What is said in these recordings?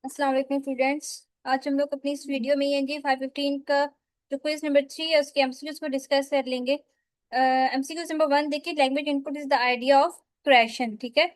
अस्सलाम वालेकुम स्टूडेंट्स। आज हम लोग अपनी इस वीडियो में एनजी 515 का जो क्विज नंबर 3 है उसके एमसीक्यूज को डिस्कस कर लेंगे। एमसीक्यूज नंबर 1 देखिए, language input is the idea of creation. ठीक है।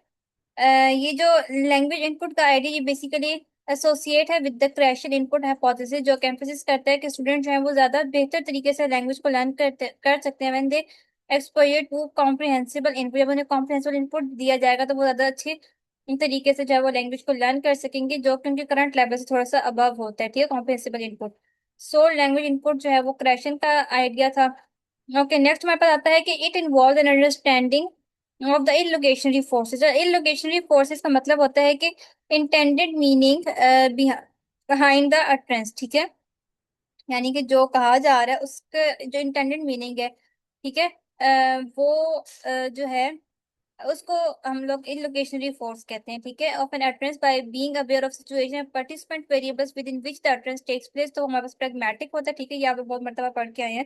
ये जो लैंग्वेज इनपुट का आइडिया ये बेसिकली एसोसिएट है with the creation input hypothesis, जो एम्फेसिस करता है कि स्टूडेंट जो है वो ज्यादा बेहतर तरीके से लैंग्वेज को लर्न कर सकते हैं when they exposure to comprehensible input. जब उन्हें कॉम्प्रिहेंसिबल इनपुट दिया जाएगा तो वो ज्यादा अच्छे तरीके से जो है वो लैंग्वेज को लर्न कर सकेंगे, जो कि उनके करंट लेवल से थोड़ा सा अबव होता है। ठीक है, comprehensible input. So language input जो है वो क्रिएशन का आइडिया था। ओके, नेक्स्ट हमारे पास आता है कि it involve an understanding of the illocutionary forces. Illocutionary forces का मतलब होता है कि intended meaning behind the utterance. ठीक है, यानी कि जो कहा जा रहा है उसका जो इंटेंडेड मीनिंग है, ठीक है, वो जो है उसको हम लोग इलोकेशनरी फोर्स कहते हैं। ठीक है, of an utterance by being aware of situation participant variables within which the utterance takes place. तो हमारे पास प्रैग्मेटिक होता है। ठीक है, ये आप लोग बहुत मरतबा पढ़ के आए हैं।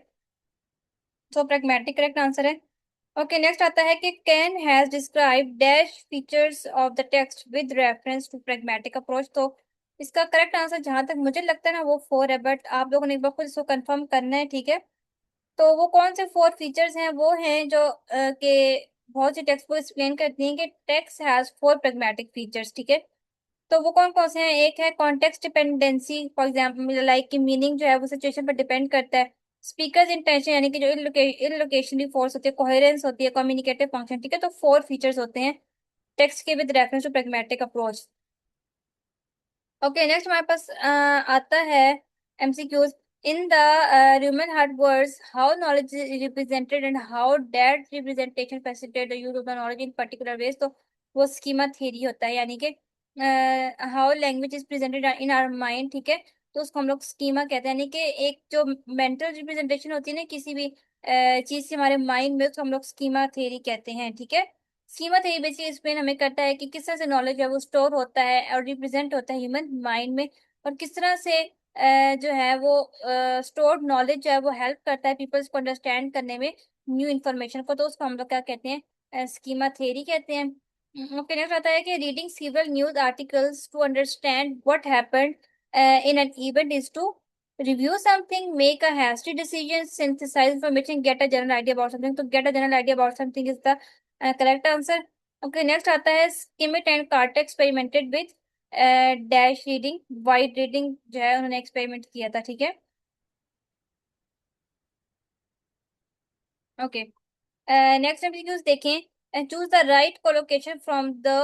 तो प्रैग्मेटिक करेक्ट आंसर है। ओके, नेक्स्ट आता है कि can has describe dash features of the text with reference to pragmatic approach. तो इसका करेक्ट आंसर जहां तक मुझे लगता है ना वो 4 है, बट आप लोगों ने एक बार खुद इसको कंफर्म करना है। ठीक है, तो वो कौन से 4 फीचर्स हैं? वो हैं जो कि बहुत सी टेक्स्ट को एक्सप्लेन करती हैं कि टेक्स्ट हैज 4 प्रैग्मेटिक फीचर्स। ठीक है, तो वो कौन कौन से हैं? एक है context dependency, for example like की मीनिंग जो है वो सिचुएशन पर डिपेंड करता है। स्पीकर्स इंटेंशन, यानी कि जो इलोकेशनरी फोर्स होती है, कोहेरेंस होती है, कम्युनिकेटिव फंक्शन। ठीक है, तो 4 फीचर्स होते हैं टेक्स्ट के with reference to pragmatic approach. Okay, next हमारे पास आता है MCQs. In the human heart words how knowledge is represented and how that representation facilitate the use of the knowledge in particular ways. तो वो schema theory होता है, यानी कि how language is presented in our mind. ठीक है, तो उसको हम लोग स्कीमा कहते हैं, यानी कि एक जो मेंटल रिप्रेजेंटेशन होती है ना किसी भी चीज की हमारे माइंड में, उसको हम लोग स्कीमा थ्योरी कहते हैं। ठीक है, स्कीमा थ्योरी बेसिकली एक्सप्लेन हमें करता है कि किस तरह से नॉलेज है वो स्टोर होता है और रिप्रेजेंट होता है ह्यूमन माइंड में, और किस तरह से जो है वो स्टोर्ड नॉलेज जो है वो हेल्प करता है पीपल्स को अंडरस्टैंड करने में न्यू इन्फॉर्मेशन को। तो उसको हम लोग क्या कहते हैं? स्कीमा थ्योरी कहते हैं। ओके, नेक्स्ट आता है कि reading several news articles to understand what happened in an event is to review something, make a hasty decision, synthesize information, get a general idea about something. तो get a general idea about something is the correct answer. Okay, next आता है Schmidt and Carter experimented with dash reading, white reading जो है उन्होंने experiment किया था। ठीक है, ओके, नेक्स्ट एमसीक्यूज देखें। Choose the right collocation from the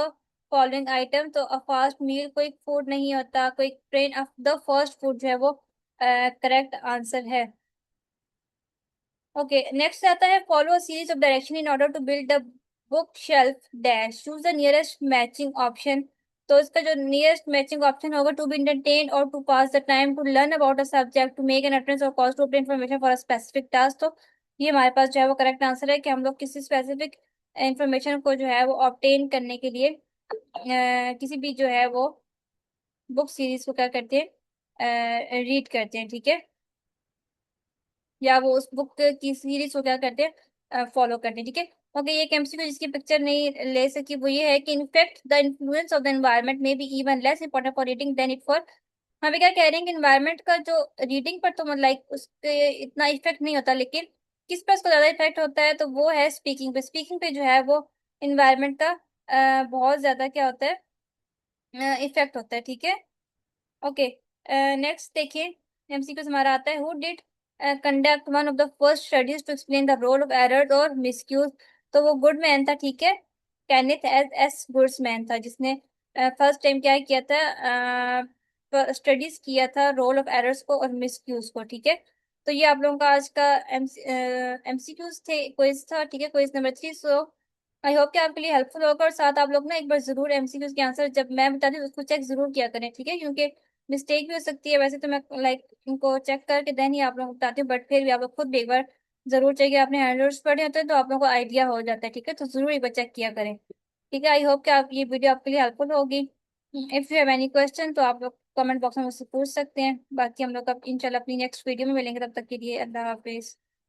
following item. तो अ फास्ट मील कोई फूड नहीं होता, कोई train of the first food जो है वो करेक्ट आंसर है। ओके, नेक्स्ट आता है follow series of direction in order to build the book shelf dash choose the nearest matching option. तो इसका जो नियरेस्ट मैचिंग ऑप्शन होगा टू बी एंटरटेन और to pass the time to learn about a subject to make an attendance और cause to obtain information for a specific task. तो ये हमारे पास जो है वो करेक्ट आंसर है कि हम लोग किसी स्पेसिफिक इंफॉर्मेशन को जो है वो ऑब्टेन करने के लिए किसी भी जो है वो बुक सीरीज को क्या करते हैं? रीड करते हैं। ठीक है, या वो उस बुक की सीरीज को क्या करते हैं? फॉलो करते हैं। ठीक है, ओके, ये एक एमसीक्यू जिसकी पिक्चर नहीं ले सकी वो ये है कि in fact the influence of the environment में be even less important for reading than it for. हम भी क्या कह रहे हैं कि एनवायरनमेंट का जो रीडिंग पर तो मतलब लाइक उसके इतना इफेक्ट नहीं होता, लेकिन किस पर उसको ज्यादा इफेक्ट होता है तो वो है स्पीकिंग पे। स्पीकिंग पे जो है वो इन्वायरनमेंट का बहुत ज्यादा क्या होता है? इफेक्ट होता है। ठीक है, ओके, नेक्स्ट देखिए, एमसीक्यू हमारा आता है who did conduct one of the first studies to explain the role of errors और मिसयूज। तो वो गुडमैन था। ठीक है, कैनेथ एस एस गुड्समैन था जिसने फर्स्ट टाइम क्या किया था? स्टडीज किया था रोल ऑफ एरर्स को और मिसयूज को। ठीक है, तो ये आप लोगों का आज का एमसीक्यूज थे, क्विज था। ठीक है, quiz number 3। So I hope कि आपके लिए हेल्पफुल होगा, और साथ आप लोग ना एक बार जरूर एमसीक्यूज के आंसर जब मैं बताती हूँ उसको चेक जरूर किया करें। ठीक है, क्योंकि मिस्टेक भी हो सकती है। वैसे तो मैं लाइक इनको चेक करके देन ही आप लोगों को बताती हूँ, बट फिर भी आप लोग खुद भी एक बार जरूर चाहिए। आपने हैंडल्स पढ़े होते हैं तो आप लोगों को आइडिया हो जाता है। ठीक है, तो जरूर एक बार चेक किया करें। ठीक है, आई होप कि आप ये वीडियो आपके लिए हेल्पफुल होगी। If you have any question तो आप लोग कमेंट बॉक्स में मुझसे पूछ सकते हैं। बाकी हम लोग अब इंशाल्लाह अपनी नेक्स्ट वीडियो में मिलेंगे, तब तक के लिए अल्लाह हाफिज।